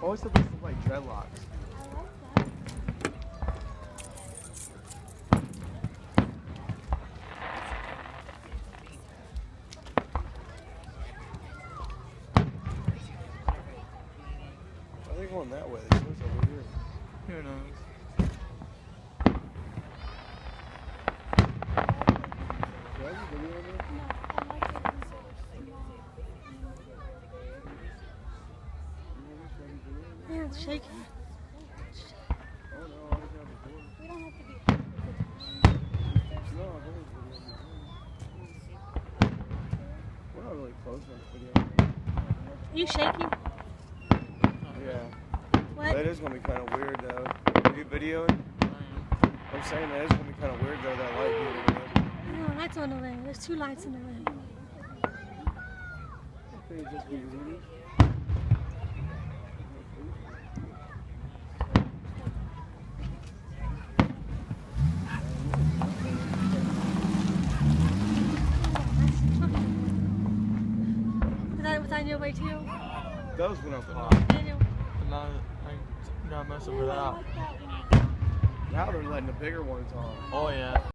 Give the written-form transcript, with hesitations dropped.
always thought those looked like dreadlocks. Why are they going that way? They're supposed to over here. Who knows? Yeah, it's shaking. Oh no, I didn't have a board. We don't have to be. No, I've always been on. We're not really close on the video. You shaking? Yeah. What? That is gonna be kind of weird though. Are you videoing? I'm saying that is gonna be kind of weird though. That light being in there. No, lights on the way. There's 2 lights in the way. Could it just be Rudy? Was that on your way too? Those went up high. Daniel? But now I got messing with that. Now they're letting the bigger ones on. Oh yeah.